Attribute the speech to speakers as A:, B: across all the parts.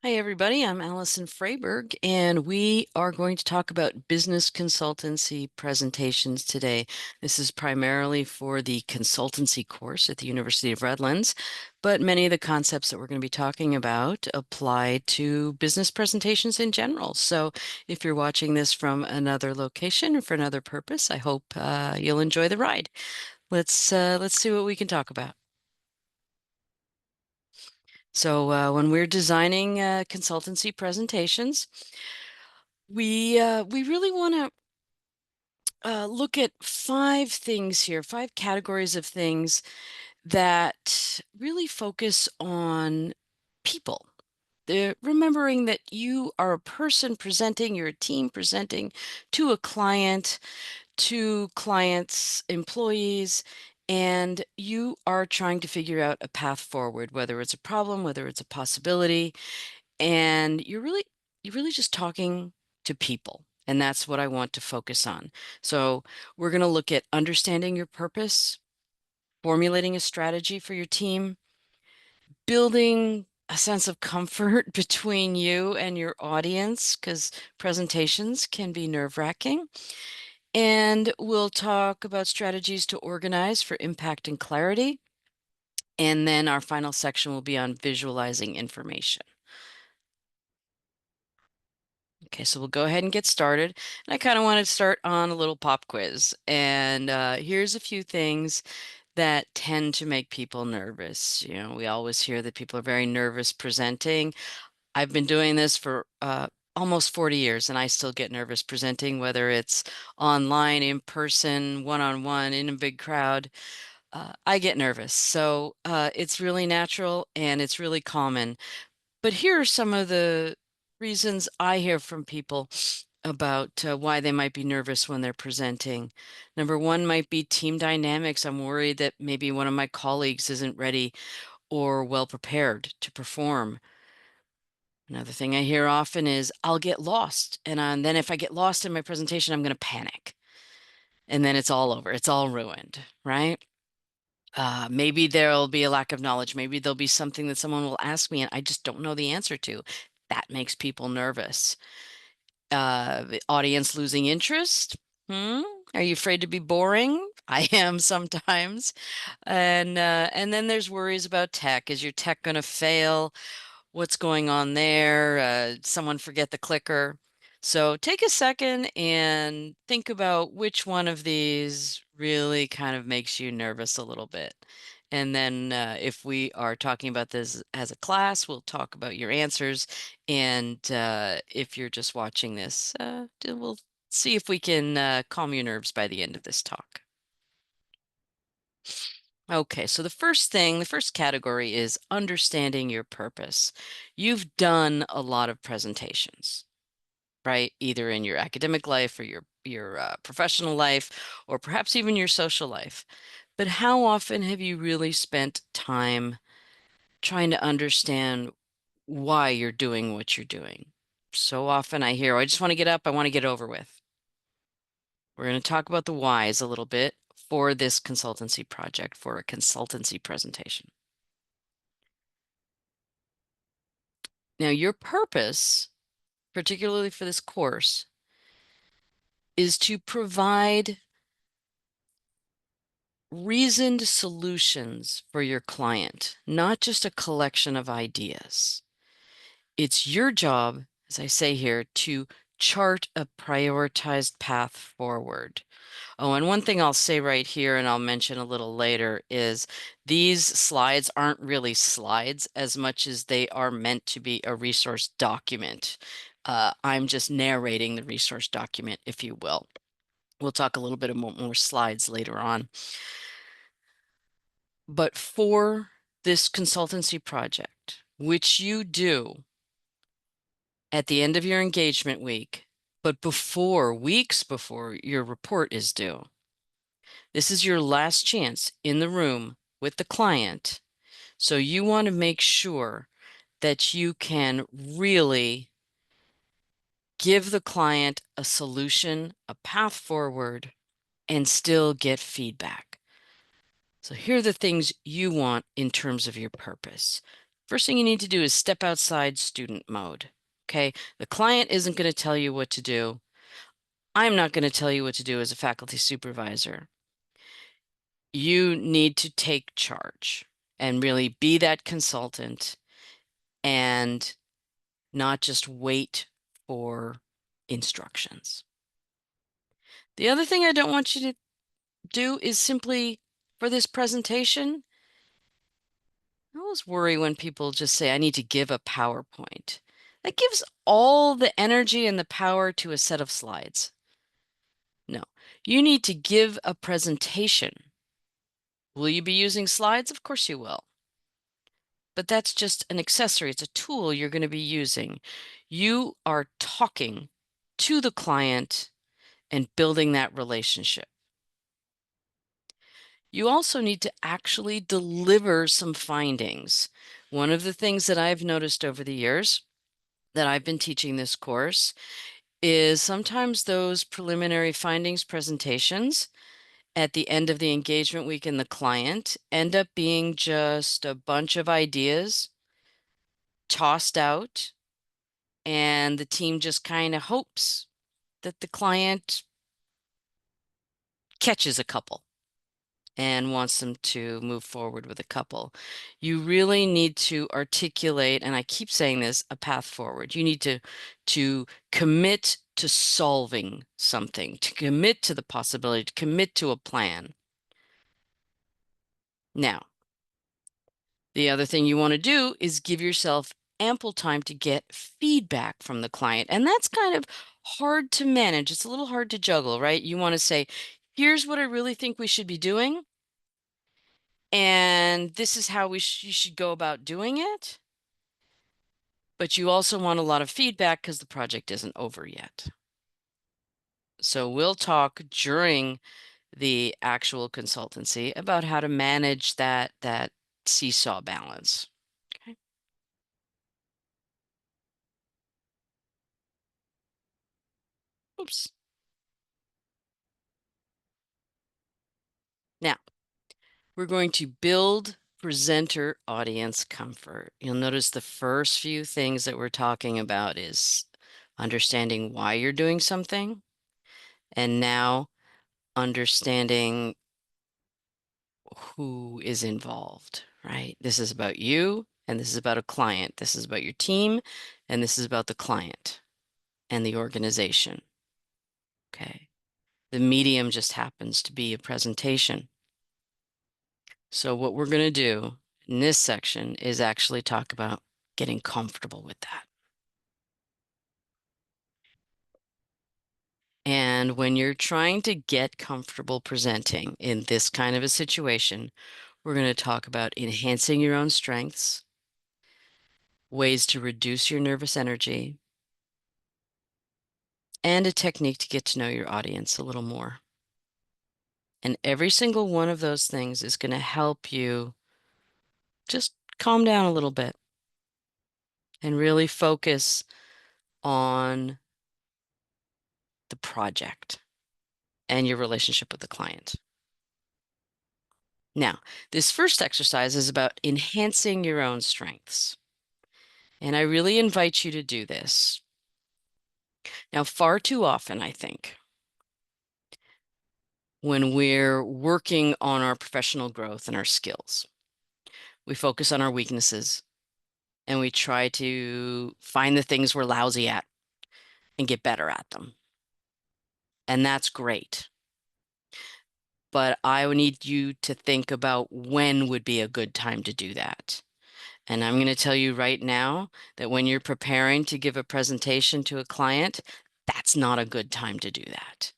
A: Hi, everybody. I'm Allison Freyberg, and we are going to talk about business consultancy presentations today. This is primarily for the consultancy course at the University of Redlands, but many of the concepts that we're going to be talking about apply to business presentations in general. So if you're watching this from another location or for another purpose, I hope you'll enjoy the ride. Let's see what we can talk about. So when we're designing consultancy presentations, we really want to look at five things here, five categories of things that really focus on people. Remembering that you are a person presenting, you're a team presenting to a client, to clients, employees, and you are trying to figure out a path forward, whether it's a problem, whether it's a possibility, and you're really just talking to people, and that's what I want to focus on. So we're going to look at understanding your purpose, formulating a strategy for your team, building a sense of comfort between you and your audience, because presentations can be nerve-wracking. And we'll talk about strategies to organize for impact and clarity. And then our final section will be on visualizing information. Okay, so we'll go ahead and get started. And I kind of want to start on a little pop quiz. And here's a few things that tend to make people nervous. You know, we always hear that people are very nervous presenting. I've been doing this for almost 40 years, and I still get nervous presenting, whether it's online, in person, one-on-one, in a big crowd. I get nervous. So it's really natural and it's really common. But here are some of the reasons I hear from people about why they might be nervous when they're presenting. Number one might be team dynamics. I'm worried that maybe one of my colleagues isn't ready or well prepared to perform. Another thing I hear often is I'll get lost. And then if I get lost in my presentation, I'm going to panic. And then it's all over. It's all ruined, right? Maybe there'll be a lack of knowledge. Maybe there'll be something that someone will ask me and I just don't know the answer to. That makes people nervous. The audience losing interest. Hmm? Are you afraid to be boring? I am sometimes. And then there's worries about tech. Is your tech going to fail? What's going on there? Someone forget the clicker. So take a second and think about which one of these really kind of makes you nervous a little bit. And then if we are talking about this as a class, we'll talk about your answers. And if you're just watching this, we'll see if we can calm your nerves by the end of this talk. Okay, so the first category is understanding your purpose. You've done a lot of presentations, right? Either in your academic life or your professional life, or perhaps even your social life. But how often have you really spent time trying to understand why you're doing what you're doing? So often I hear, "Oh, I just want to get up, I want to get over with." We're going to talk about the whys a little bit for this consultancy project, for a consultancy presentation. Now, your purpose, particularly for this course, is to provide reasoned solutions for your client, not just a collection of ideas. It's your job, as I say here, to chart a prioritized path forward. Oh, and one thing I'll say right here, and I'll mention a little later, is these slides aren't really slides as much as they are meant to be a resource document. I'm just narrating the resource document, if you will. We'll talk a little bit more slides later on. But for this consultancy project, which you do at the end of your engagement week, but weeks before your report is due, this is your last chance in the room with the client. So you want to make sure that you can really give the client a solution, a path forward, and still get feedback. So here are the things you want in terms of your purpose. First thing you need to do is step outside student mode. Okay. The client isn't going to tell you what to do. I'm not going to tell you what to do as a faculty supervisor. You need to take charge and really be that consultant and not just wait for instructions. The other thing I don't want you to do is simply, for this presentation, I always worry when people just say, I need to give a PowerPoint. That gives all the energy and the power to a set of slides. No, you need to give a presentation. Will you be using slides? Of course you will. But that's just an accessory. It's a tool you're going to be using. You are talking to the client and building that relationship. You also need to actually deliver some findings. One of the things that I've noticed over the years that I've been teaching this course is sometimes those preliminary findings presentations at the end of the engagement week in the client end up being just a bunch of ideas tossed out, and the team just kind of hopes that the client catches a couple and wants them to move forward with a couple. You really need to articulate, and I keep saying this, a path forward. You need to commit to solving something, to commit to the possibility, to commit to a plan. Now, the other thing you want to do is give yourself ample time to get feedback from the client. And that's kind of hard to manage. It's a little hard to juggle, right? You want to say, here's what I really think we should be doing, and this is how you should go about doing it. But you also want a lot of feedback because the project isn't over yet. So we'll talk during the actual consultancy about how to manage that seesaw balance. Okay. Oops. Now, we're going to build presenter audience comfort. You'll notice the first few things that we're talking about is understanding why you're doing something, and now understanding who is involved, right? This is about you, and this is about a client. This is about your team, and this is about the client and the organization. Okay. The medium just happens to be a presentation. So what we're going to do in this section is actually talk about getting comfortable with that. And when you're trying to get comfortable presenting in this kind of a situation, we're going to talk about enhancing your own strengths, ways to reduce your nervous energy, and a technique to get to know your audience a little more. And every single one of those things is going to help you just calm down a little bit and really focus on the project and your relationship with the client. Now, this first exercise is about enhancing your own strengths. And I really invite you to do this. Now, far too often, I think, when we're working on our professional growth and our skills, we focus on our weaknesses and we try to find the things we're lousy at and get better at them. And that's great. But I would need you to think about when would be a good time to do that. And I'm going to tell you right now that when you're preparing to give a presentation to a client, that's not a good time to do that.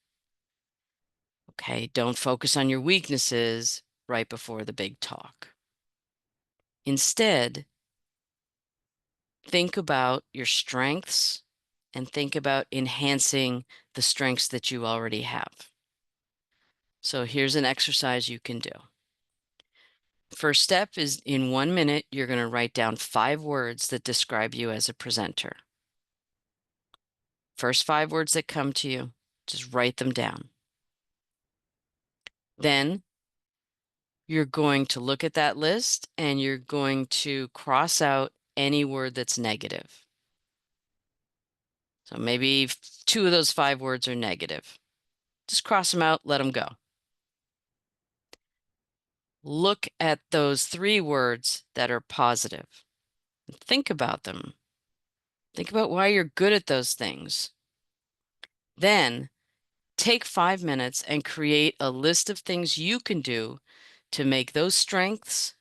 A: Okay, don't focus on your weaknesses right before the big talk. Instead, think about your strengths and think about enhancing the strengths that you already have. So here's an exercise you can do. First step is in 1 minute, you're going to write down 5 words that describe you as a presenter. First 5 words that come to you, just write them down. Then you're going to look at that list and you're going to cross out any word that's negative. So maybe two of those five words are negative. Just cross them out, let them go. Look at those three words that are positive. Think about them. Think about why you're good at those things. Then take 5 minutes and create a list of things you can do to make those strengths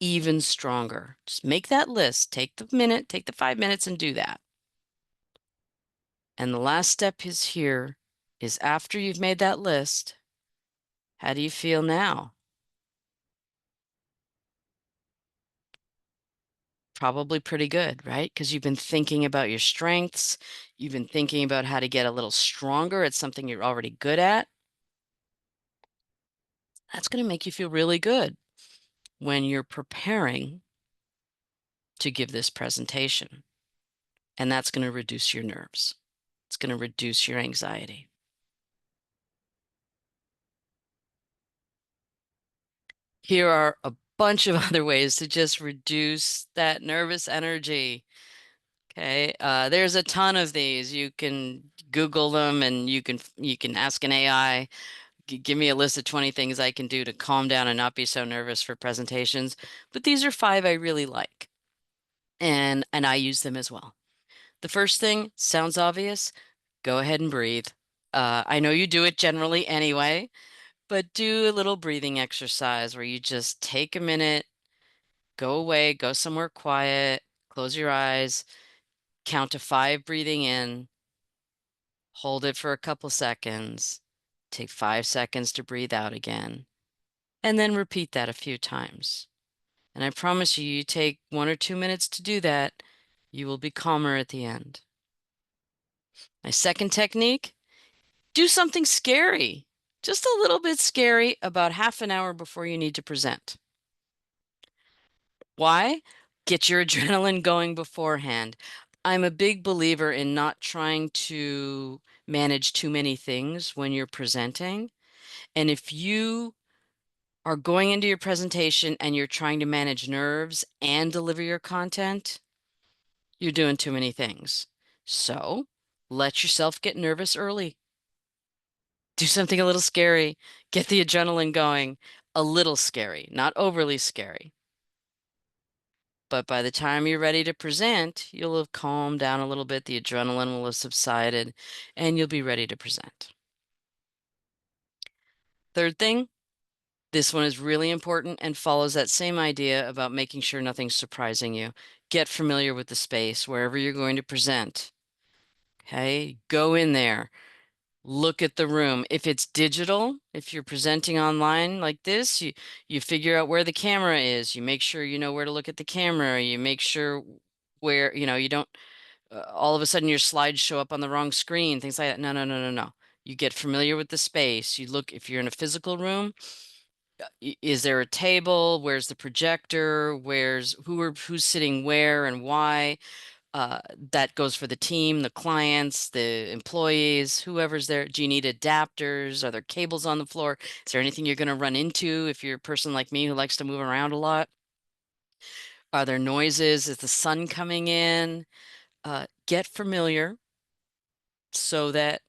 A: even stronger. Just make that list. Take the minute, take the 5 minutes and do that. And the last step is after you've made that list, how do you feel now? Probably pretty good, right? Because you've been thinking about your strengths. You've been thinking about how to get a little stronger at something you're already good at. That's going to make you feel really good when you're preparing to give this presentation. And that's going to reduce your nerves. It's going to reduce your anxiety. Here are a bunch of other ways to just reduce that nervous energy. Okay, there's a ton of these. You can Google them and you can ask an AI, give me a list of 20 things I can do to calm down and not be so nervous for presentations. But these are five I really like, and I use them as well. The first thing sounds obvious. Go ahead and breathe. I know you do it generally anyway, but do a little breathing exercise where you just take a minute, go away, go somewhere quiet, close your eyes, count to five breathing in, hold it for a couple seconds, take 5 seconds to breathe out again, and then repeat that a few times. And I promise you, you take 1 or 2 minutes to do that, you will be calmer at the end. My second technique, do something scary, just a little bit scary about half an hour before you need to present. Why? Get your adrenaline going beforehand. I'm a big believer in not trying to manage too many things when you're presenting. And if you are going into your presentation and you're trying to manage nerves and deliver your content, you're doing too many things. So let yourself get nervous early. Do something a little scary. Get the adrenaline going. A little scary, not overly scary. But by the time you're ready to present, you'll have calmed down a little bit, the adrenaline will have subsided, and you'll be ready to present. Third thing, this one is really important and follows that same idea about making sure nothing's surprising you. Get familiar with the space wherever you're going to present. Okay, go in there. Look at the room. If it's digital, if you're presenting online like this, you figure out where the camera is. You make sure you know where to look at the camera. You make sure where, you don't all of a sudden your slides show up on the wrong screen, things like that. No, no, no, no, no. You get familiar with the space. You look, if you're in a physical room, is there a table? Where's the projector? Who's sitting where and why? That goes for the team, the clients, the employees, whoever's there. Do you need adapters? Are there cables on the floor? Is there anything you're going to run into if you're a person like me who likes to move around a lot? Are there noises? Is the sun coming in? Get familiar so that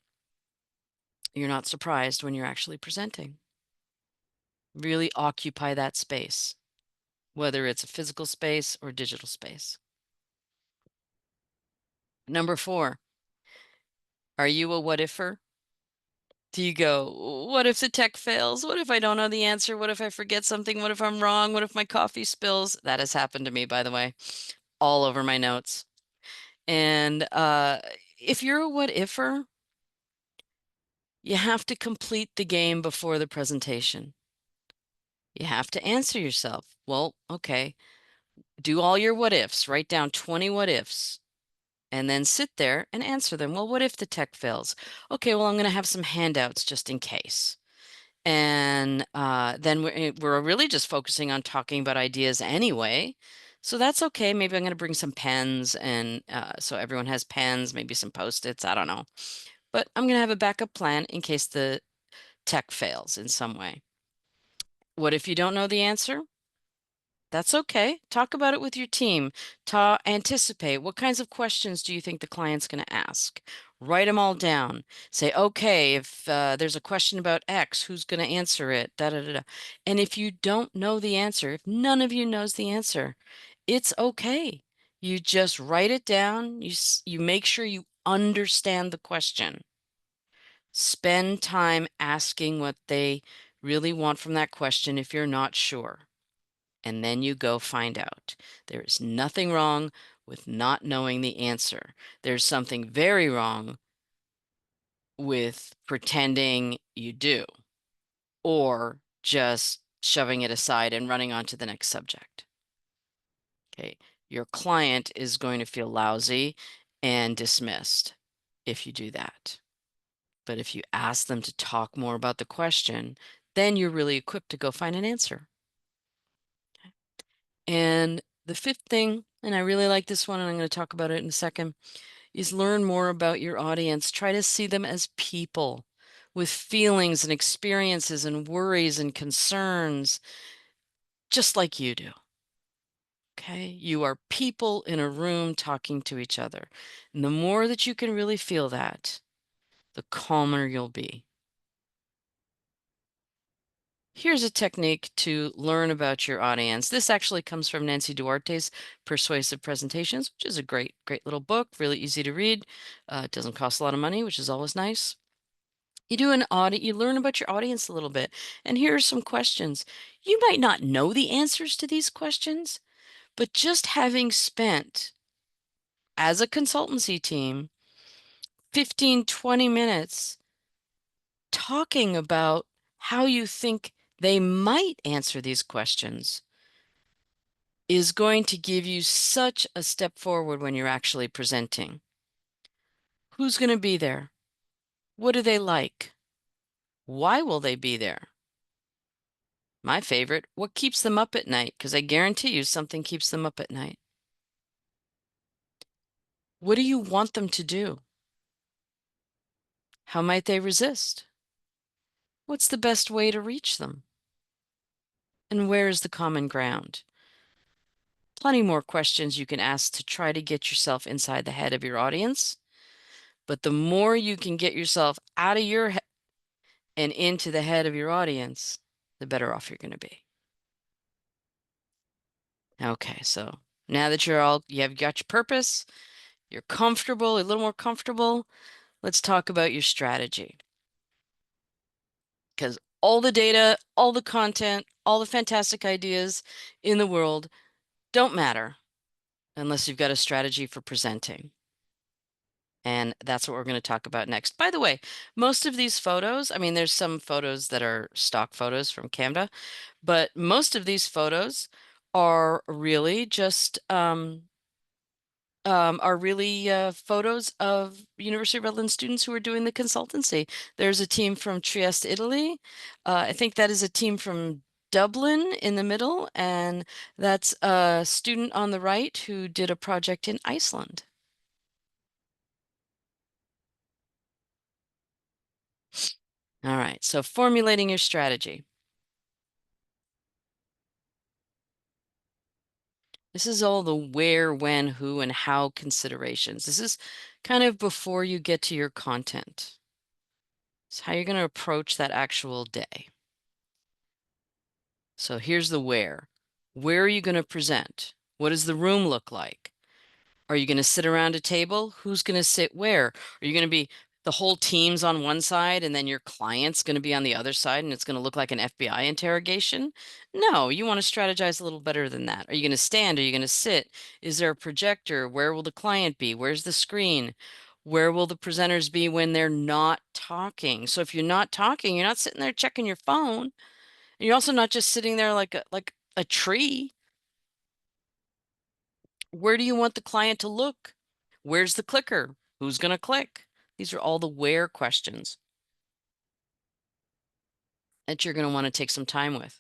A: you're not surprised when you're actually presenting. Really occupy that space, whether it's a physical space or digital space. Number 4, are you a what-ifer? Do you go, what if the tech fails? What if I don't know the answer? What if I forget something? What if I'm wrong? What if my coffee spills? That has happened to me, by the way, all over my notes. And if you're a what-ifer, you have to complete the game before the presentation. You have to answer yourself, well, okay, do all your what ifs, write down 20 what ifs, and then sit there and answer them. Well, what if the tech fails? Okay, well, I'm going to have some handouts just in case. And then we're really just focusing on talking about ideas anyway. So that's okay. Maybe I'm going to bring some pens and so everyone has pens, maybe some Post-its. I don't know. But I'm going to have a backup plan in case the tech fails in some way. What if you don't know the answer? That's okay. Talk about it with your team. Anticipate. What kinds of questions do you think the client's going to ask? Write them all down. Say, okay, if there's a question about X, who's going to answer it? Da, da, da, da. And if you don't know the answer, if none of you knows the answer, it's okay. You just write it down. You make sure you understand the question. Spend time asking what they really want from that question if you're not sure, and then you go find out. There is nothing wrong with not knowing the answer. There's something very wrong with pretending you do or just shoving it aside and running on to the next subject. Okay. Your client is going to feel lousy and dismissed if you do that. But if you ask them to talk more about the question, then you're really equipped to go find an answer. And the fifth thing, and I really like this one, and I'm going to talk about it in a second, is learn more about your audience. Try to see them as people with feelings and experiences and worries and concerns, just like you do. Okay? You are people in a room talking to each other. And the more that you can really feel that, the calmer you'll be. Here's a technique to learn about your audience. This actually comes from Nancy Duarte's Persuasive Presentations, which is a great, great little book, really easy to read. It doesn't cost a lot of money, which is always nice. You do an audit, you learn about your audience a little bit, and here are some questions. You might not know the answers to these questions, but just having spent, as a consultancy team, 15, 20 minutes talking about how you think they might answer these questions is going to give you such a step forward when you're actually presenting. Who's going to be there? What do they like? Why will they be there? My favorite, what keeps them up at night? Because I guarantee you something keeps them up at night. What do you want them to do? How might they resist? What's the best way to reach them? And where is the common ground? Plenty more questions you can ask to try to get yourself inside the head of your audience. But the more you can get yourself out of your head and into the head of your audience, the better off you're going to be. Okay, so now that you have got your purpose, you're comfortable, a little more comfortable, let's talk about your strategy. Because all the data, all the content, all the fantastic ideas in the world don't matter unless you've got a strategy for presenting. And that's what we're going to talk about next. By the way, most of these photos, I mean, there's some photos that are stock photos from Canva, but most of these photos are really just photos of University of Redlands students who are doing the consultancy. There's a team from Trieste, Italy. I think that is a team from Dublin in the middle, and that's a student on the right who did a project in Iceland. All right, so formulating your strategy. This is all the where, when, who, and how considerations. This is kind of before you get to your content. It's how you're going to approach that actual day. So here's the where. Where are you going to present? What does the room look like? Are you going to sit around a table? Who's going to sit where? Are you going to be the whole team's on one side and then your client's going to be on the other side and it's going to look like an FBI interrogation? No, you want to strategize a little better than that. Are you going to stand? Are you going to sit? Is there a projector? Where will the client be? Where's the screen? Where will the presenters be when they're not talking? So if you're not talking, you're not sitting there checking your phone. You're also not just sitting there like a tree. Where do you want the client to look? Where's the clicker? Who's going to click? These are all the where questions that you're going to want to take some time with.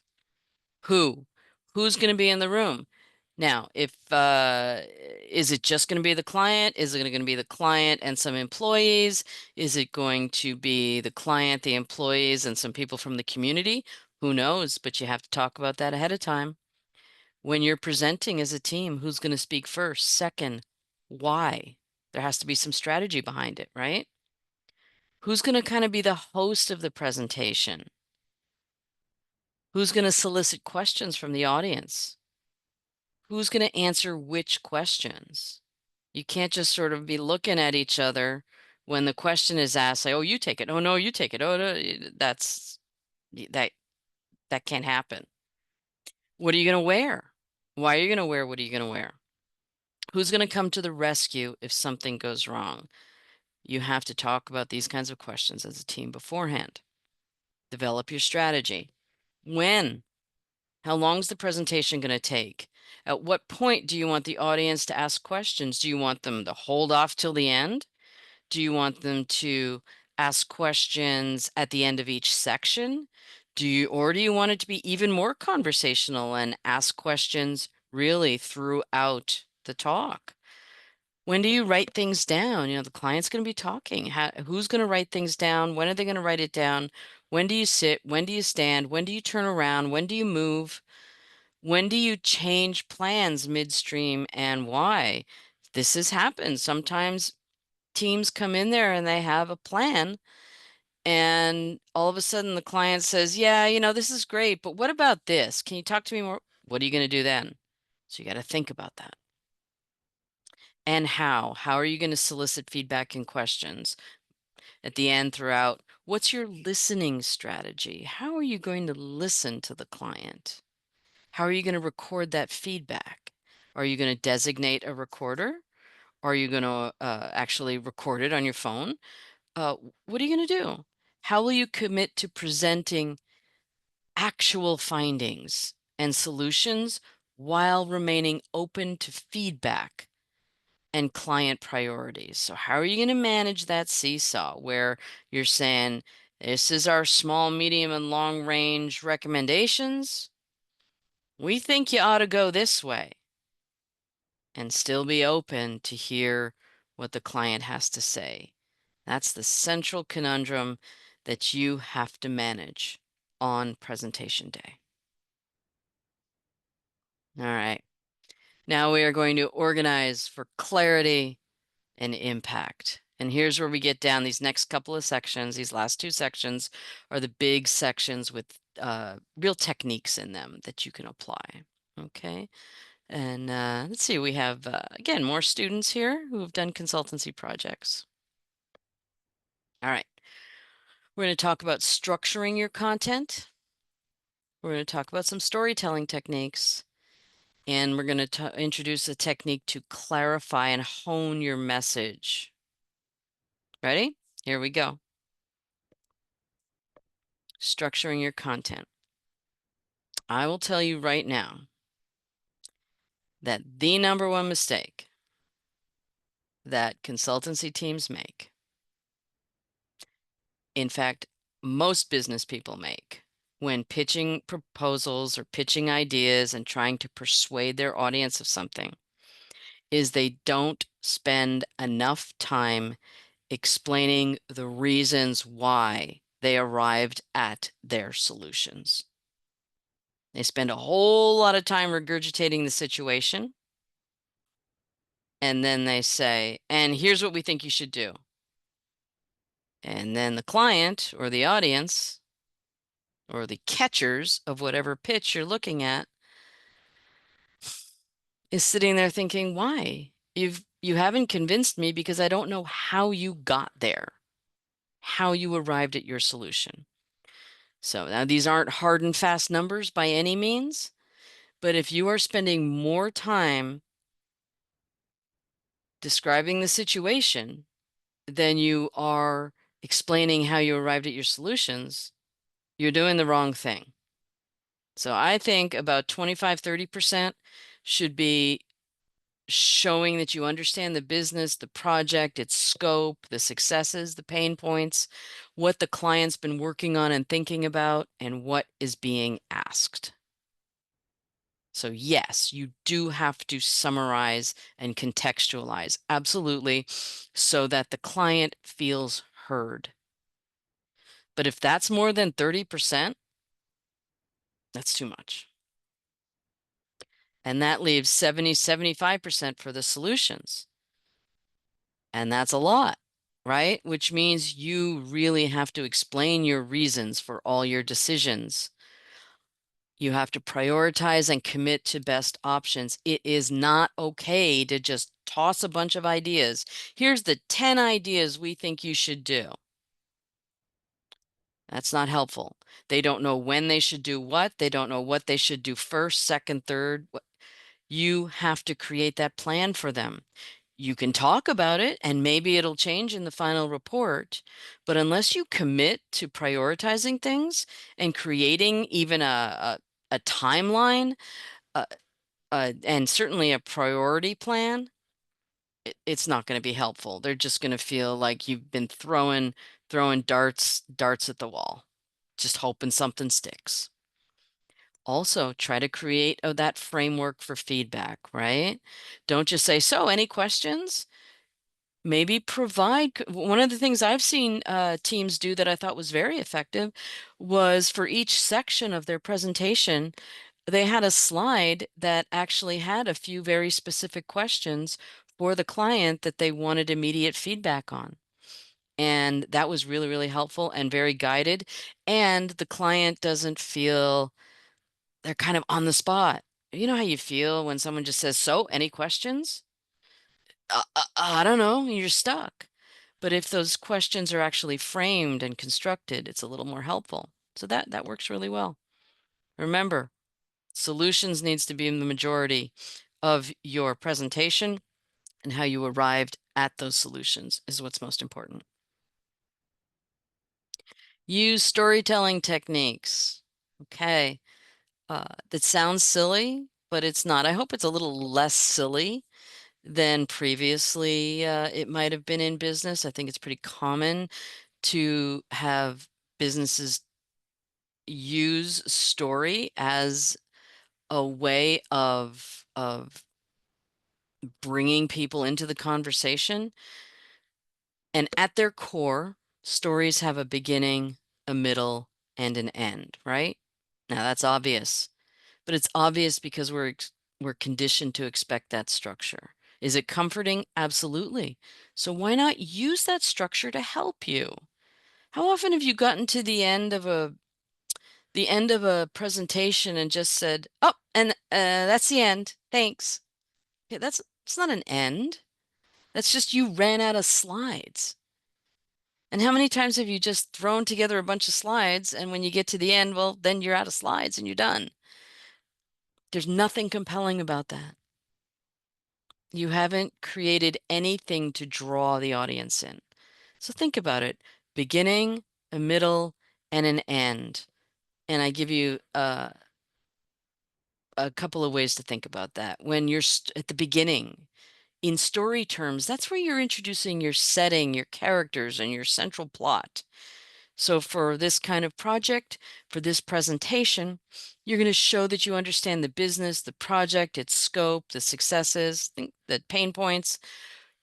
A: Who? Who's going to be in the room? Now, if is it just going to be the client? Is it going to be the client and some employees? Is it going to be the client, the employees, and some people from the community? Who knows? But you have to talk about that ahead of time. When you're presenting as a team, who's going to speak first? Second, why? There has to be some strategy behind it, right? Who's going to kind of be the host of the presentation? Who's going to solicit questions from the audience? Who's going to answer which questions? You can't just sort of be looking at each other when the question is asked, like, oh, you take it. Oh, no, you take it. Oh, no, that that can't happen. What are you going to wear? Why are you going to wear? What are you going to wear? Who's going to come to the rescue if something goes wrong? You have to talk about these kinds of questions as a team beforehand. Develop your strategy. When? How long is the presentation going to take? At what point do you want the audience to ask questions? Do you want them to hold off till the end? Do you want them to ask questions at the end of each section? Or do you want it to be even more conversational and ask questions really throughout the talk? When do you write things down? The client's going to be talking. Who's going to write things down? When are they going to write it down? When do you sit? When do you stand? When do you turn around? When do you move? When do you change plans midstream and why? This has happened. Sometimes teams come in there and they have a plan, and all of a sudden the client says, yeah, this is great, but what about this? Can you talk to me more? What are you going to do then? So you got to think about that. And how are you going to solicit feedback and questions at the end throughout? What's your listening strategy? How are you going to listen to the client? How are you going to record that feedback? Are you going to designate a recorder? Are you going to actually record it on your phone? What are you going to do? How will you commit to presenting actual findings and solutions while remaining open to feedback and client priorities? So, how are you going to manage that seesaw where you're saying, this is our small, medium, and long range recommendations? We think you ought to go this way, and still be open to hear what the client has to say. That's the central conundrum that you have to manage on presentation day. All right. Now we are going to organize for clarity and impact. And here's where we get down these next couple of sections. These last two sections are the big sections with real techniques in them that you can apply. Okay. And let's see, we have, again, more students here who have done consultancy projects. All right. We're going to talk about structuring your content. We're going to talk about some storytelling techniques. And we're going to introduce a technique to clarify and hone your message. Ready? Here we go. Structuring your content. I will tell you right now that the number one mistake that consultancy teams make, in fact, most business people make when pitching proposals or pitching ideas and trying to persuade their audience of something, is they don't spend enough time explaining the reasons why they arrived at their solutions. They spend a whole lot of time regurgitating the situation, and then they say, and here's what we think you should do. And then the client or the audience or the catchers of whatever pitch you're looking at is sitting there thinking, why? You haven't convinced me because I don't know how you got there, how you arrived at your solution. So now these aren't hard and fast numbers by any means, but if you are spending more time describing the situation than you are explaining how you arrived at your solutions, you're doing the wrong thing. So I think about 25-30% should be showing that you understand the business, the project, its scope, the successes, the pain points, what the client's been working on and thinking about, and what is being asked. So yes, you do have to summarize and contextualize, absolutely, so that the client feels heard. But if that's more than 30%, That's too much. And that leaves 75% for the solutions. And that's a lot, right? Which means you really have to explain your reasons for all your decisions. You have to prioritize and commit to best options. It is not okay to just toss a bunch of ideas. Here's the 10 ideas we think you should do. That's not helpful. They don't know when they should do what. They don't know what they should do first, second, third. You have to create that plan for them. You can talk about it and maybe it'll change in the final report, but unless you commit to prioritizing things and creating even a timeline, uh, and certainly a priority plan, it's not going to be helpful. They're just going to feel like you've been throwing darts at the wall, just hoping something sticks. Also, try to create that framework for feedback, right? Don't just say, so any questions? Maybe provide. One of the things I've seen teams do that I thought was very effective was for each section of their presentation, they had a slide that actually had a few very specific questions for the client that they wanted immediate feedback on. And that was really, really helpful and very guided. And the client doesn't feel they're kind of on the spot. You know how you feel when someone just says, so, any questions? I don't know, you're stuck. But if those questions are actually framed and constructed, it's a little more helpful. So that works really well. Remember, solutions needs to be in the majority of your presentation, and how you arrived at those solutions is what's most important. Use storytelling techniques. Okay. That sounds silly, but it's not. I hope it's a little less silly than previously it might have been in business. I think it's pretty common to have businesses use story as a way of bringing people into the conversation. And at their core, stories have a beginning, a middle, and an end, right? Now that's obvious, but it's obvious because we're conditioned to expect that structure. Is it comforting? Absolutely. So why not use that structure to help you? How often have you gotten to the end of a presentation and just said, "Oh, and that's the end. Thanks." Yeah, it's not an end. That's just you ran out of slides. And how many times have you just thrown together a bunch of slides and when you get to the end, well, then you're out of slides and you're done. There's nothing compelling about that. You haven't created anything to draw the audience in. So think about it. Beginning, a middle, and an end. And I give you a couple of ways to think about that. When you're at the beginning, in story terms, that's where you're introducing your setting, your characters, and your central plot. So for this kind of project, for this presentation, you're going to show that you understand the business, the project, its scope, the successes, the pain points,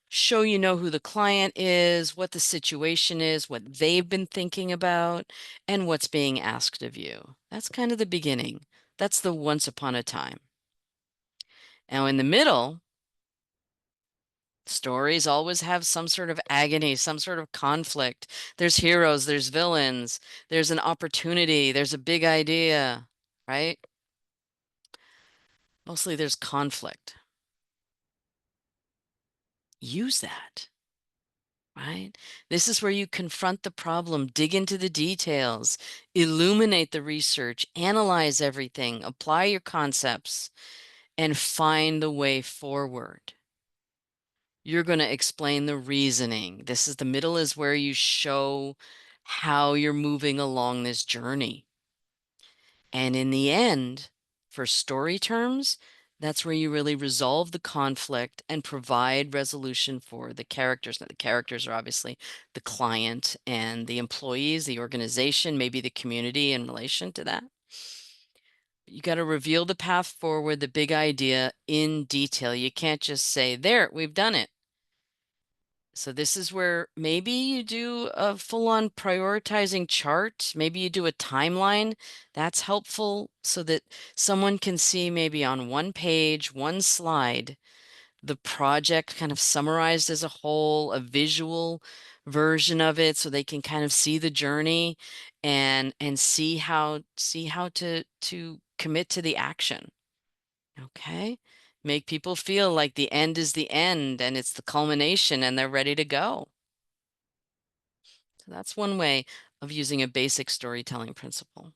A: show you know who the client is, what the situation is, what they've been thinking about, and what's being asked of you. That's kind of the beginning. That's the once upon a time. Now in the middle, stories always have some sort of agony, some sort of conflict. There's heroes, there's villains, there's an opportunity, there's a big idea, right? Mostly there's conflict. Use that, right? This is where you confront the problem, dig into the details, illuminate the research, analyze everything, apply your concepts, and find the way forward. You're going to explain the reasoning. This is the middle is where you show how you're moving along this journey. And in the end, for story terms, that's where you really resolve the conflict and provide resolution for the characters. Now, the characters are obviously the client and the employees, the organization, maybe the community in relation to that. You got to reveal the path forward, the big idea in detail. You can't just say, there, we've done it. So this is where maybe you do a full-on prioritizing chart. Maybe you do a timeline. That's helpful so that someone can see maybe on one page, one slide, the project kind of summarized as a whole, a visual version of it so they can kind of see the journey and see how to commit to the action. Okay? Make people feel like the end is the end and it's the culmination and they're ready to go. So that's one way of using a basic storytelling principle.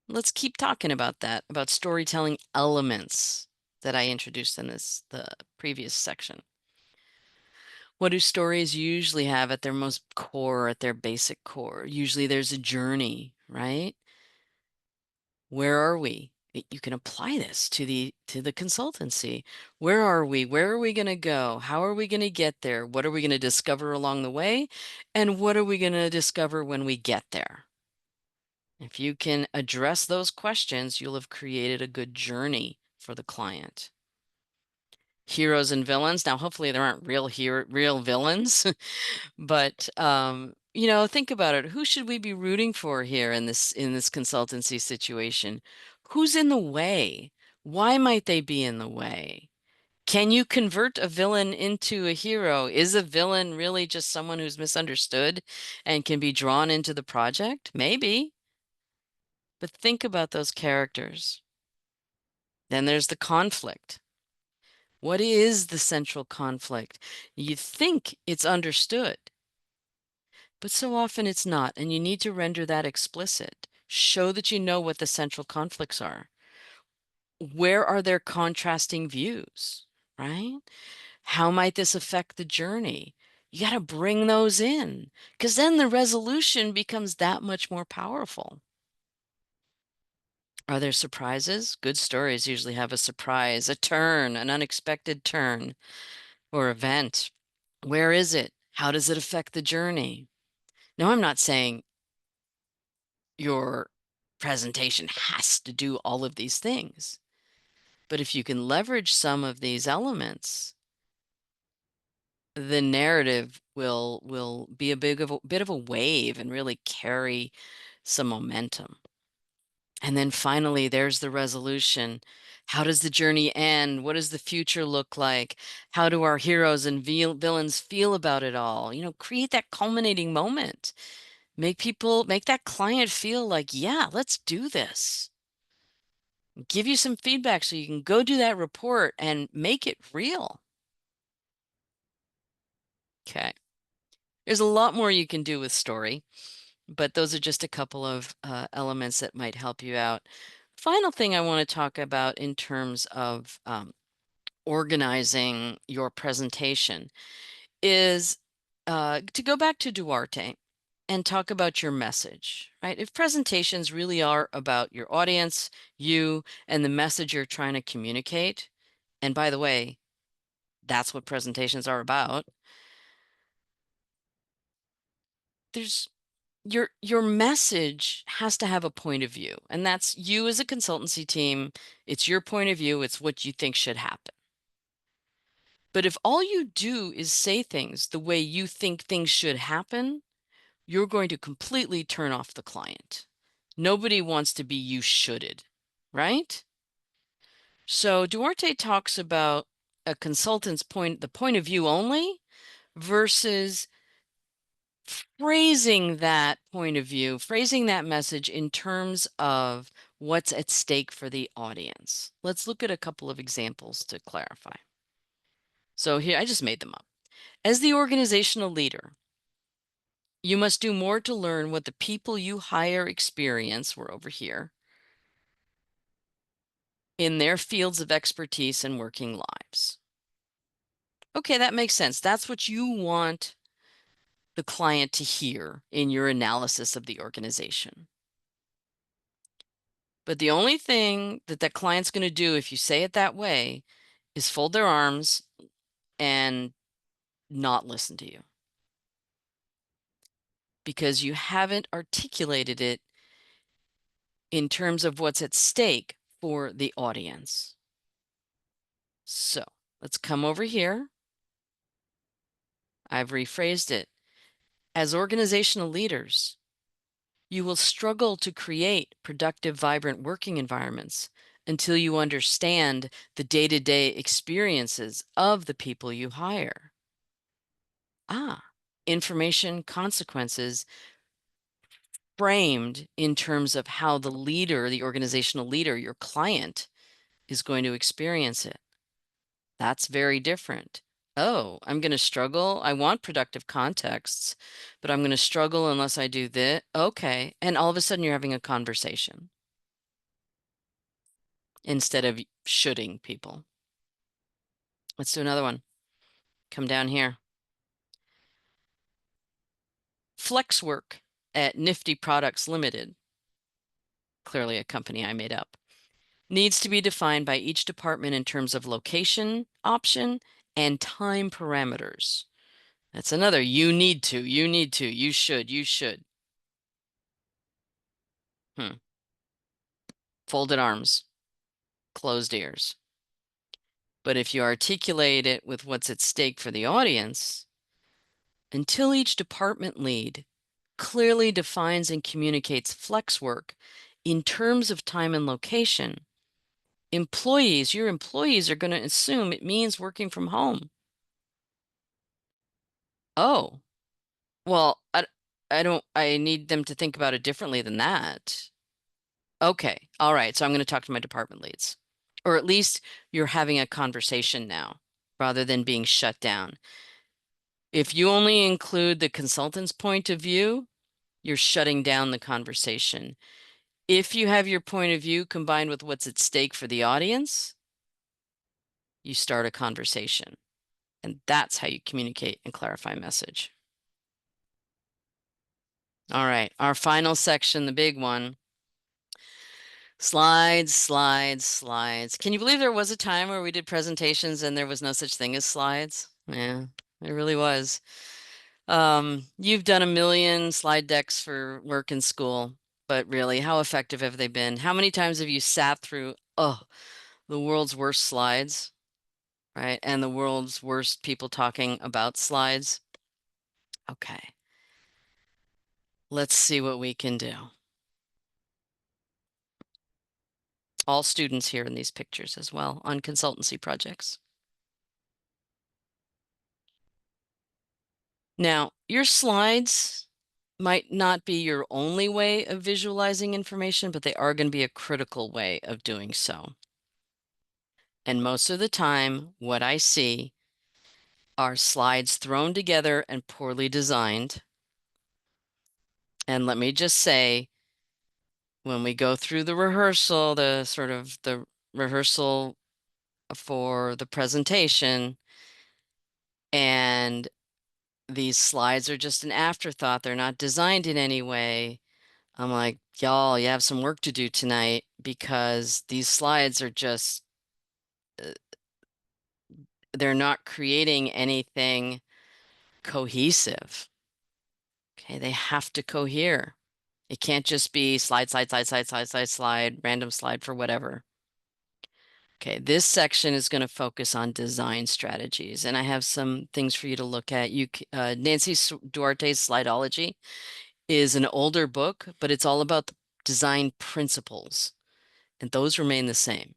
A: Let's keep talking about that, about storytelling elements that I introduced in the previous section. What do stories usually have at their most core, at their basic core? Usually there's a journey, right? Where are we? You can apply this to the consultancy. Where are we? Where are we going to go? How are we going to get there? What are we going to discover along the way? And what are we going to discover when we get there? If you can address those questions, you'll have created a good journey for the client. Heroes and villains. Now, hopefully there aren't real villains, but think about it. Who should we be rooting for here in this consultancy situation? Who's in the way? Why might they be in the way? Can you convert a villain into a hero? Is a villain really just someone who's misunderstood and can be drawn into the project? Maybe. But think about those characters. Then there's the conflict. What is the central conflict? You think it's understood, but so often it's not, and you need to render that explicit. Show that you know what the central conflicts are. Where are their contrasting views, right? How might this affect the journey? You got to bring those in because then the resolution becomes that much more powerful. Are there surprises? Good stories usually have a surprise, a turn, an unexpected turn or event. Where is it? How does it affect the journey? Now, I'm not saying your presentation has to do all of these things, but if you can leverage some of these elements, the narrative will be a bit of a wave and really carry some momentum. And then finally, there's the resolution. How does the journey end? What does the future look like? How do our heroes and villains feel about it all? Create that culminating moment. Make that client feel like, yeah, let's do this. Give you some feedback so you can go do that report and make it real. Okay. There's a lot more you can do with story, but those are just a couple of elements that might help you out. Final thing I want to talk about in terms of organizing your presentation is to go back to Duarte and talk about your message, right? If presentations really are about your audience, you, and the message you're trying to communicate, and by the way, that's what presentations are about, there's your message has to have a point of view, and that's you as a consultancy team. It's your point of view. It's what you think should happen. But if all you do is say things the way you think things should happen, you're going to completely turn off the client. Nobody wants to be you shoulded, right? So Duarte talks about a consultant's the point of view only versus phrasing that point of view, phrasing that message in terms of what's at stake for the audience. Let's look at a couple of examples to clarify. So here, I just made them up. As the organizational leader, you must do more to learn what the people you hire experience, we're over here, in their fields of expertise and working lives. Okay, that makes sense. That's what you want the client to hear in your analysis of the organization. But the only thing that that client's going to do if you say it that way is fold their arms and not listen to you because you haven't articulated it in terms of what's at stake for the audience. So Let's come over here. I've rephrased it. As organizational leaders, you will struggle to create productive, vibrant working environments until you understand the day-to-day experiences of the people you hire. Information consequences framed in terms of how the leader, the organizational leader, your client, is going to experience it. That's very different. Oh, I'm going to struggle. I want productive contexts, but I'm going to struggle unless I do this. Okay. And all of a sudden you're having a conversation instead of shoulding people. Let's do another one. Come down here. Flex work at Nifty Products Limited, clearly a company I made up, needs to be defined by each department in terms of location, option, and time parameters. That's another you need to, you should, you should. Folded arms, closed ears. But if you articulate it with what's at stake for the audience, until each department lead clearly defines and communicates flex work in terms of time and location, your employees are going to assume it means working from home. Oh, well, I need them to think about it differently than that. Okay, all right, so I'm going to talk to my department leads. Or at least you're having a conversation now rather than being shut down. If you only include the consultant's point of view, you're shutting down the conversation. If you have your point of view combined with what's at stake for the audience, you start a conversation. And that's how you communicate and clarify message. All right, our final section, the big one. Slides, slides, slides. Can you believe there was a time where we did presentations and there was no such thing as slides? Yeah, it really was. You've done a million slide decks for work and school, but really, how effective have they been? How many times have you sat through, the world's worst slides, right? And the world's worst people talking about slides? Okay, let's see what we can do. All students here in these pictures as well on consultancy projects. Now, your slides might not be your only way of visualizing information, but they are going to be a critical way of doing so. And most of the time, what I see are slides thrown together and poorly designed. And let me just say, when we go through the rehearsal, the rehearsal for the presentation, and these slides are just an afterthought, they're not designed in any way. I'm like, y'all, you have some work to do tonight because these slides are just, they're not creating anything cohesive. Okay, they have to cohere. It can't just be slide, slide, slide, slide, slide, slide, slide, random slide for whatever. Okay, this section is going to focus on design strategies, and I have some things for you to look at. Nancy Duarte's Slideology is an older book, but it's all about the design principles, and those remain the same.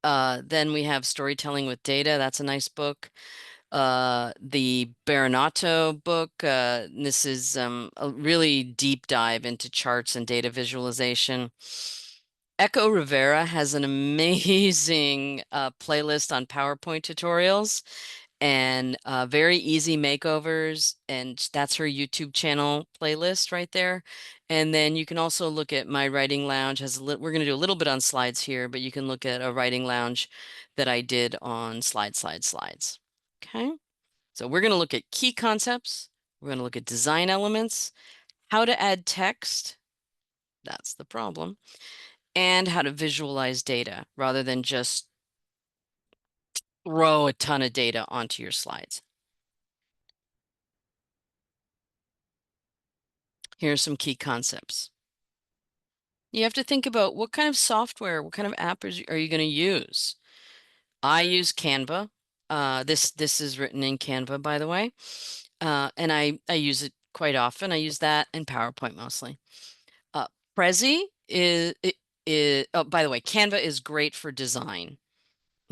A: Then we have Storytelling with Data. That's a nice book. The Baronato book. This is a really deep dive into charts and data visualization. Echo Rivera has an amazing playlist on PowerPoint tutorials and very easy makeovers, and that's her YouTube channel playlist right there. And then you can also look at my writing lounge. We're going to do a little bit on slides here, but you can look at a writing lounge that I did on slides. Okay, so we're going to look at key concepts. We're going to look at design elements, how to add text. That's the problem. And how to visualize data rather than just throw a ton of data onto your slides. Here are some key concepts. You have to think about what kind of software, what kind of app are you going to use? I use Canva. This is written in Canva, by the way. And I use it quite often. I use that in PowerPoint mostly. Uh, Prezi is oh, by the way, Canva is great for design.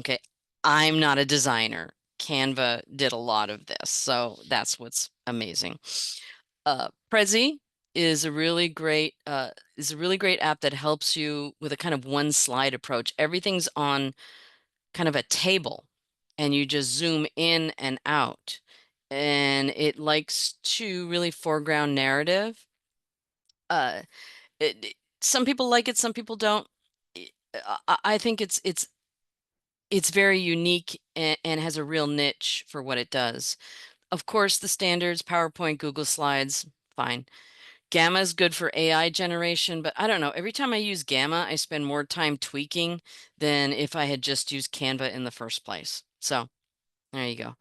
A: Okay. I'm not a designer. Canva did a lot of this, so that's what's amazing. Prezi is a really great app that helps you with a kind of one slide approach. Everything's on kind of a table and you just zoom in and out. And it likes to really foreground narrative. Uh, some people like it, some people don't. I think it's very unique and has a real niche for what it does. Of course, the standards, PowerPoint, Google Slides, fine. Gamma is good for AI generation, but I don't know. Every time I use Gamma, I spend more time tweaking than if I had just used Canva in the first place. So there you go.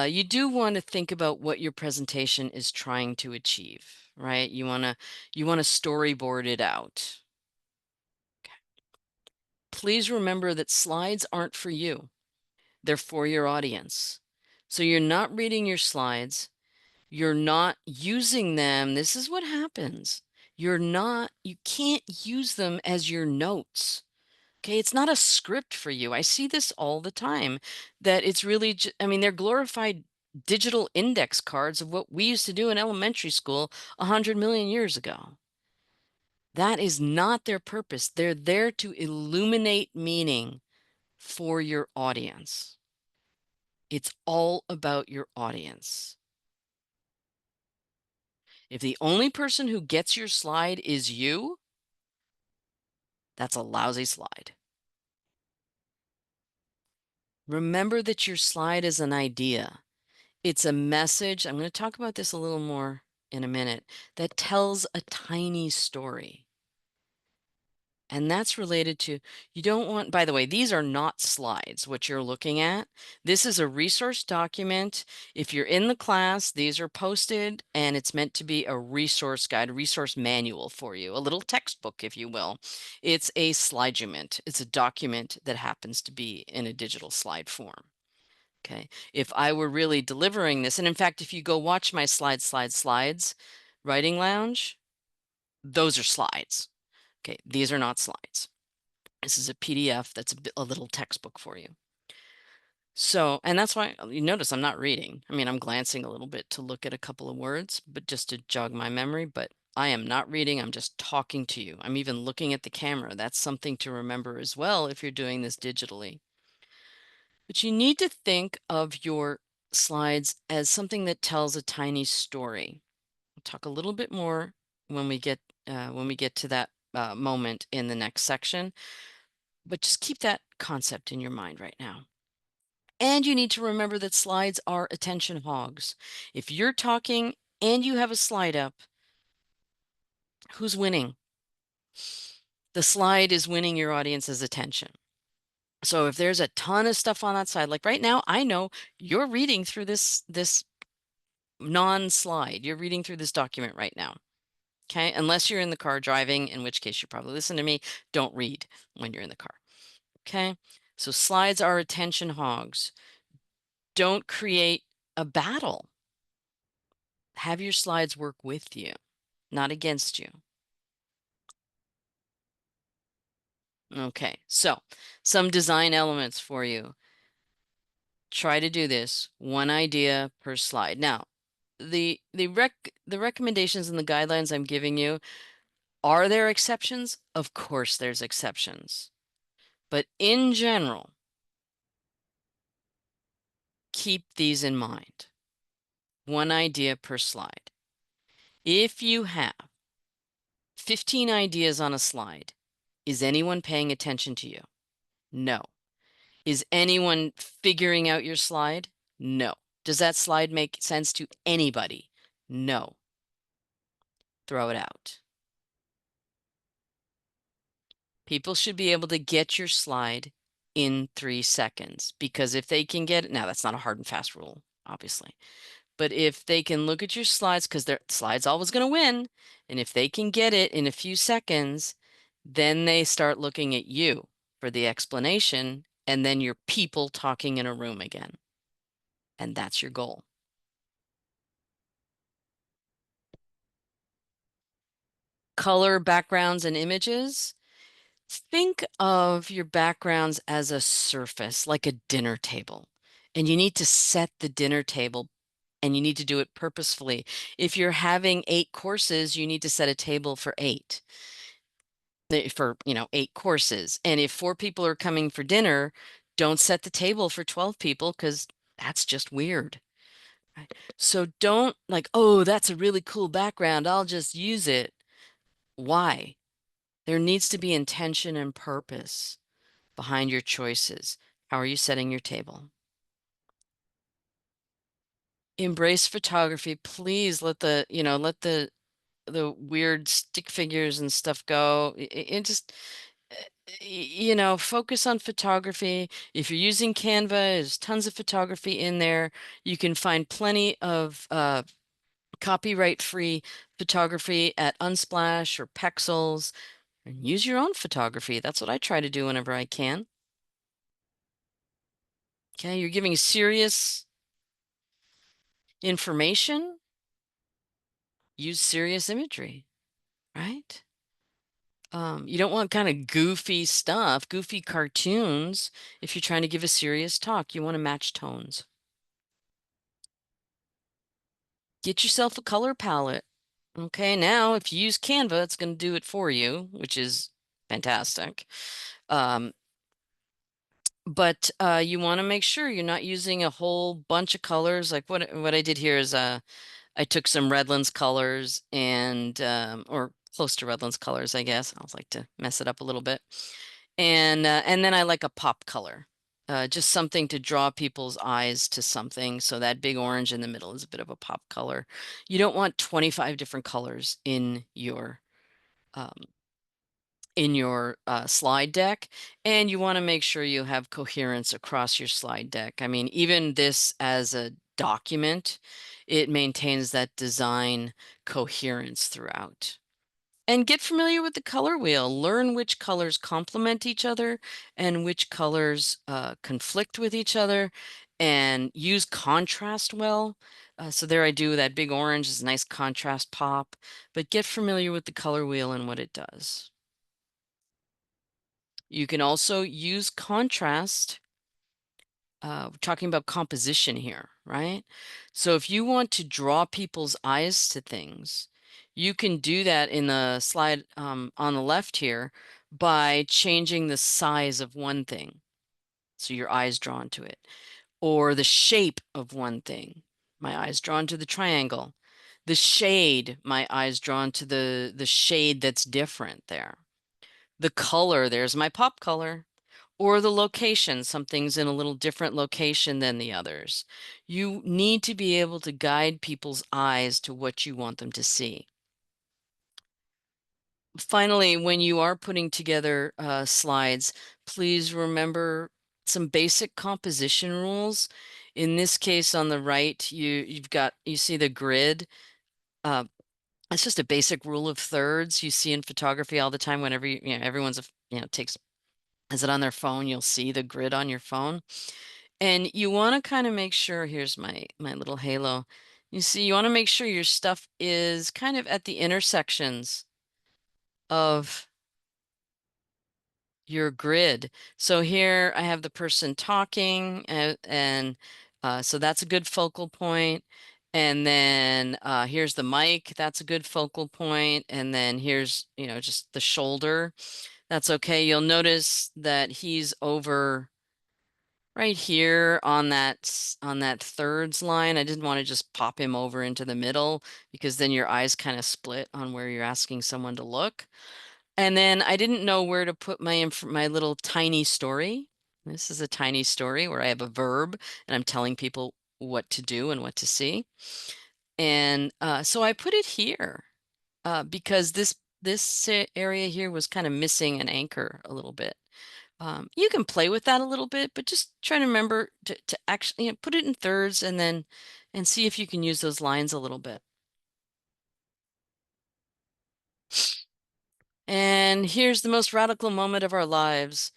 A: You do want to think about what your presentation is trying to achieve, right? You want to storyboard it out. Okay. Please remember that slides aren't for you. They're for your audience. So you're not reading your slides. You're not using them. This is what happens. You can't use them as your notes. Okay, it's not a script for you. I see this all the time that it's really, I mean, they're glorified digital index cards of what we used to do in elementary school 100 million years ago. That is not their purpose. They're there to illuminate meaning for your audience. It's all about your audience. If the only person who gets your slide is you, that's a lousy slide. Remember that your slide is an idea. It's a message. I'm going to talk about this a little more in a minute that tells a tiny story. And that's related to, you don't want, by the way, these are not slides, what you're looking at. This is a resource document. If you're in the class, these are posted and it's meant to be a resource guide, a resource manual for you, a little textbook, if you will. It's a slidument. It's a document that happens to be in a digital slide form. Okay. If I were really delivering this, and in fact, if you go watch my slides writing lounge, those are slides. Okay. These are not slides. This is a PDF that's a little textbook for you. So, and that's why you notice I'm not reading. I mean, I'm glancing a little bit to look at a couple of words, but just to jog my memory, but I am not reading. I'm just talking to you. I'm even looking at the camera. That's something to remember as well if you're doing this digitally. But you need to think of your slides as something that tells a tiny story. We'll talk a little bit more when we get to that moment in the next section, but just keep that concept in your mind right now. And you need to remember that slides are attention hogs. If you're talking and you have a slide up, who's winning? The slide is winning your audience's attention. So if there's a ton of stuff on that side, like right now, I know you're reading through this non-slide. You're reading through this document right now. Okay, unless you're in the car driving, in which case you probably listen to me. Don't read when you're in the car. Okay, so slides are attention hogs. Don't create a battle. Have your slides work with you, not against you. Okay, so some design elements for you. Try to do this, one idea per slide. Now, the recommendations and the guidelines I'm giving you, are there exceptions? Of course there's exceptions. But in general, keep these in mind. One idea per slide. If you have 15 ideas on a slide, is anyone paying attention to you? No. Is anyone figuring out your slide? No. Does that slide make sense to anybody? No. Throw it out. People should be able to get your slide in 3 seconds because if they can get it, now that's not a hard and fast rule, obviously. But if they can look at your slides, because their slide's always going to win, and if they can get it in a few seconds, then they start looking at you for the explanation and then you're people talking in a room again. And that's your goal. Color backgrounds and images. Think of your backgrounds as a surface, like a dinner table. And you need to set the dinner table and you need to do it purposefully. If you're having 8 courses, you need to set a table for eight, for, 8 courses. And if 4 people are coming for dinner, don't set the table for 12 people because that's just weird. Right? So don't like, oh, that's a really cool background. I'll just use it. Why? There needs to be intention and purpose behind your choices. How are you setting your table? Embrace photography. Please let the weird stick figures and stuff go. It just focus on photography. If you're using Canva, there's tons of photography in there. You can find plenty of copyright-free photography at Unsplash or Pexels, and use your own photography. That's what I try to do whenever I can. Okay, you're giving serious information, use serious imagery, right? You don't want kind of goofy stuff, goofy cartoons. If you're trying to give a serious talk, you want to match tones. Get yourself a color palette. Okay, now if you use Canva, it's going to do it for you, which is fantastic. Um, but you want to make sure you're not using a whole bunch of colors. Like what I did here is I took some Redlands colors and or close to Redlands colors, I guess. I always like to mess it up a little bit. And then I like a pop color. Just something to draw people's eyes to something. So that big orange in the middle is a bit of a pop color. You don't want 25 different colors um, in your slide deck, and you want to make sure you have coherence across your slide deck. I mean, even this as a document, it maintains that design coherence throughout. And get familiar with the color wheel. Learn which colors complement each other and which colors conflict with each other, and use contrast well. So there I do that big orange is a nice contrast pop, but get familiar with the color wheel and what it does. You can also use contrast. We're talking about composition here, right? So if you want to draw people's eyes to things, you can do that in the slide on the left here by changing the size of one thing. So your eye's drawn to it. Or the shape of one thing. My eye's drawn to the triangle. The shade, my eye's drawn to the shade that's different there. The color, there's my pop color. Or the location, something's in a little different location than the others. You need to be able to guide people's eyes to what you want them to see. Finally, when you are putting together slides, please remember some basic composition rules. In this case, on the right, you see the grid. Uh, it's just a basic rule of thirds you see in photography all the time. Whenever everyone's takes is it on their phone, you'll see the grid on your phone. And you want to kind of make sure, here's my little halo. You see, you want to make sure your stuff is kind of at the intersections of your grid. So here I have the person talking, and so that's a good focal point. And then here's the mic, that's a good focal point. And then here's, just the shoulder. That's okay. You'll notice that he's over right here on that thirds line. I didn't want to just pop him over into the middle because then your eyes kind of split on where you're asking someone to look. And then I didn't know where to put my little tiny story. This is a tiny story where I have a verb and I'm telling people what to do and what to see. And so I put it here because this area here was kind of missing an anchor a little bit. You can play with that a little bit, but just try to remember to actually, put it in thirds and see if you can use those lines a little bit. And here's the most radical moment of our lives.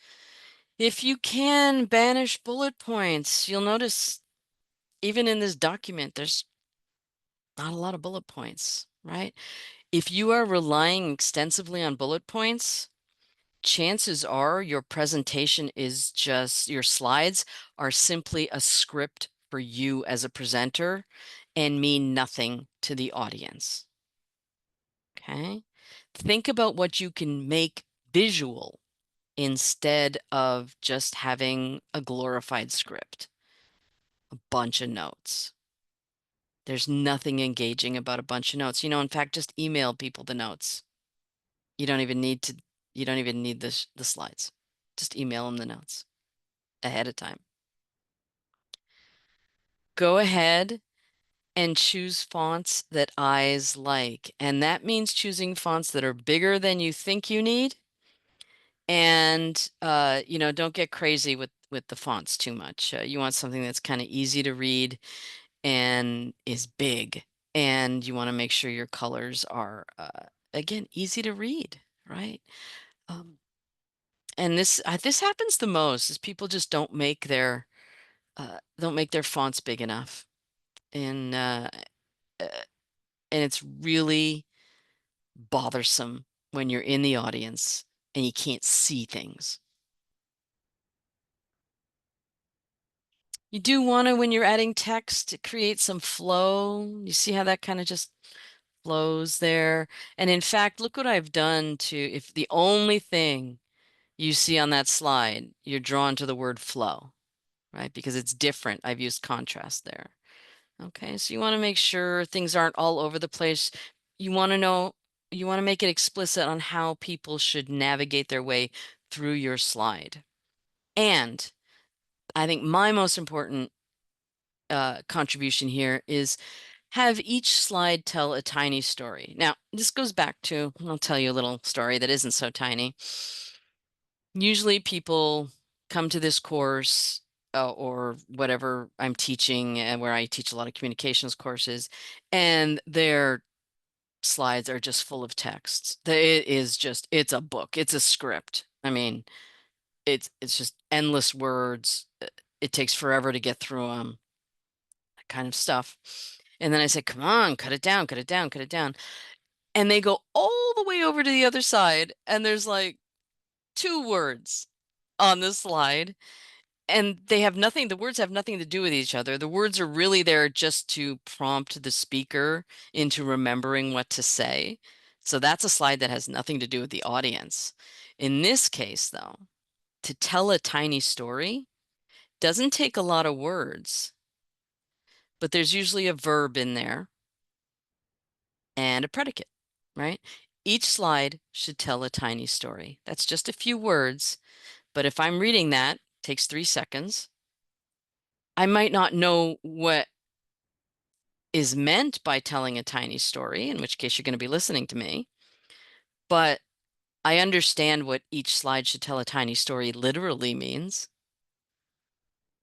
A: If you can banish bullet points, you'll notice even in this document, there's not a lot of bullet points, right? If you are relying extensively on bullet points, chances are your presentation is just, your slides are simply a script for you as a presenter and mean nothing to the audience. Okay? Think about what you can make visual instead of just having a glorified script, a bunch of notes. There's nothing engaging about a bunch of notes. In fact, just email people the notes. You don't even need to, you don't even need the slides. Just email them the notes ahead of time. Go ahead and choose fonts that eyes like. And that means choosing fonts that are bigger than you think you need. And don't get crazy with the fonts too much. You want something that's kind of easy to read and is big. And you want to make sure your colors are again easy to read, right? Um, and this happens the most is people just don't make their fonts big enough. And uh, and it's really bothersome when you're in the audience and you can't see things. You do want to, when you're adding text, to create some flow. You see how that kind of just flows there? And in fact, look what I've done to, if the only thing you see on that slide, you're drawn to the word flow, right? Because it's different. I've used contrast there. Okay, so you want to make sure things aren't all over the place. You want to know, you want to make it explicit on how people should navigate their way through your slide. And I think my most important contribution here is have each slide tell a tiny story. Now, this goes back to, I'll tell you a little story that isn't so tiny. Usually people come to this course or whatever I'm teaching, where I teach a lot of communications courses, and their slides are just full of texts. It is just, it's a book, it's a script. I mean, it's just endless words. It takes forever to get through them, that kind of stuff. And then I say, come on, cut it down, cut it down, cut it down. And they go all the way over to the other side, and there's like two words on the slide. And they have nothing, the words have nothing to do with each other. The words are really there just to prompt the speaker into remembering what to say. So that's a slide that has nothing to do with the audience. In this case, though, to tell a tiny story doesn't take a lot of words, but there's usually a verb in there and a predicate, right? Each slide should tell a tiny story. That's just a few words, but if I'm reading that, it takes 3 seconds. I might not know what is meant by telling a tiny story, in which case you're going to be listening to me, but I understand what each slide should tell a tiny story literally means.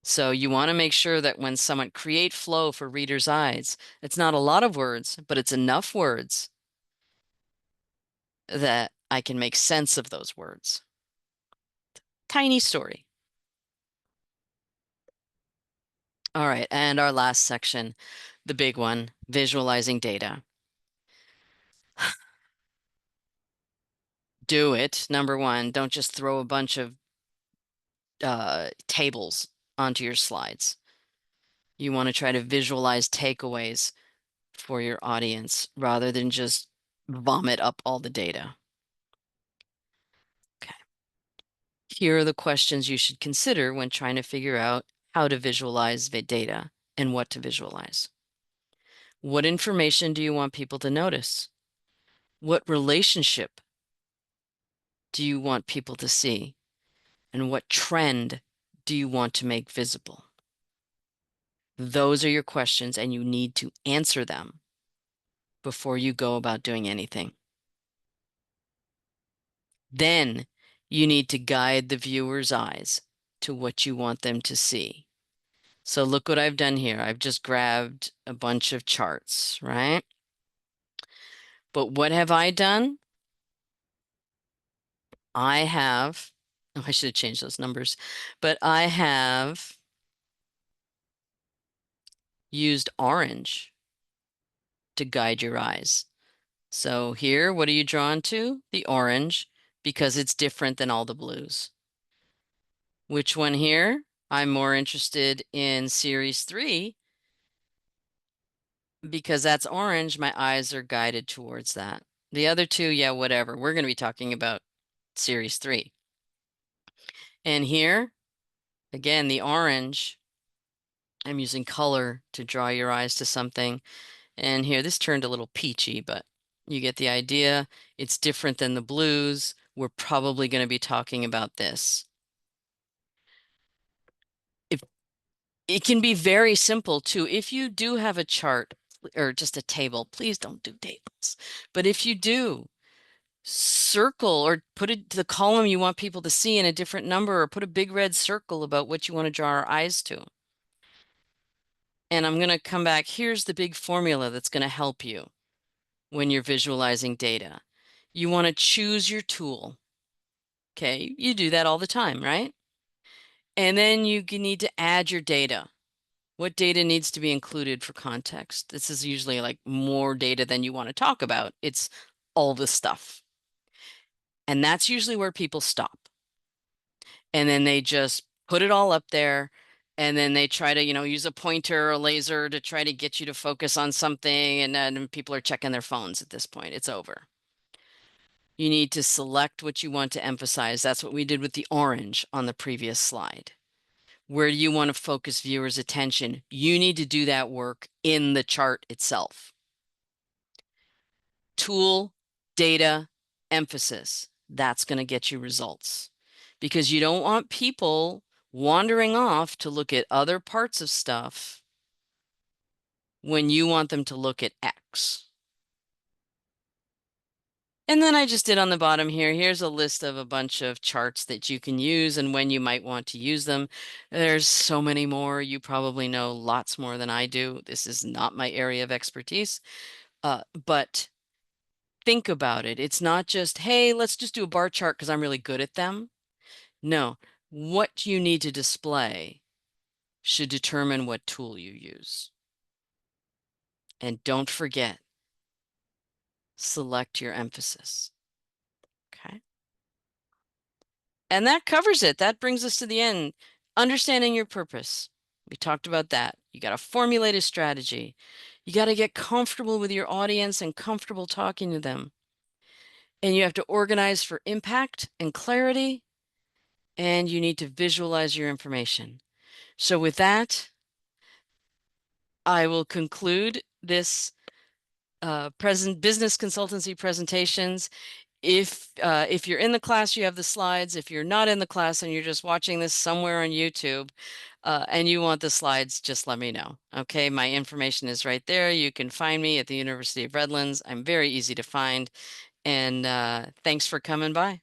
A: So you want to make sure that when someone create flow for readers' eyes, it's not a lot of words, but it's enough words that I can make sense of those words. Tiny story. All right, and our last section, the big one, visualizing data. Do it. Number one, don't just throw a bunch of tables onto your slides. You want to try to visualize takeaways for your audience rather than just vomit up all the data. Okay. Here are the questions you should consider when trying to figure out how to visualize the data and what to visualize. What information do you want people to notice? What relationship do you want people to see? And what trend do you want to make visible? Those are your questions, and you need to answer them before you go about doing anything. Then you need to guide the viewer's eyes to what you want them to see. So look what I've done here. I've just grabbed a bunch of charts, right? But what have I done? I have Oh, I should have changed those numbers. But I have used orange to guide your eyes. So here, what are you drawn to? The orange, because it's different than all the blues. Which one here? I'm more interested in series 3 because that's orange. My eyes are guided towards that. The other two, yeah, whatever. We're going to be talking about series 3. And here, again, the orange, I'm using color to draw your eyes to something. And here, this turned a little peachy, but you get the idea. It's different than the blues. We're probably going to be talking about this. If it can be very simple too. If you do have a chart or just a table, please don't do tables. But if you do, circle or put it to the column you want people to see in a different number, or put a big red circle about what you want to draw our eyes to. And I'm going to come back. Here's the big formula that's going to help you when you're visualizing data. You want to choose your tool. Okay, you do that all the time, right? And then you need to add your data. What data needs to be included for context? This is usually like more data than you want to talk about. It's all the stuff. And that's usually where people stop. And then they just put it all up there. And then they try to, use a pointer or a laser to try to get you to focus on something. And then people are checking their phones at this point. It's over. You need to select what you want to emphasize. That's what we did with the orange on the previous slide. Where do you want to focus viewers' attention? You need to do that work in the chart itself. Tool, data, emphasis. That's going to get you results because you don't want people wandering off to look at other parts of stuff when you want them to look at X. And then I just did on the bottom here, here's a list of a bunch of charts that you can use and when you might want to use them. There's so many more. You probably know lots more than I do. This is not my area of expertise, but think about it. It's not just, hey, let's just do a bar chart because I'm really good at them. No, what you need to display should determine what tool you use. And don't forget, select your emphasis. Okay. And that covers it. That brings us to the end. Understanding your purpose. We talked about that. You got to formulate a strategy. You got to get comfortable with your audience and comfortable talking to them. And you have to organize for impact and clarity. And you need to visualize your information. So with that, I will conclude this present business consultancy presentations. If you're in the class, you have the slides. If you're not in the class and you're just watching this somewhere on YouTube, and you want the slides, just let me know. Okay, my information is right there. You can find me at the University of Redlands. I'm very easy to find. And thanks for coming by.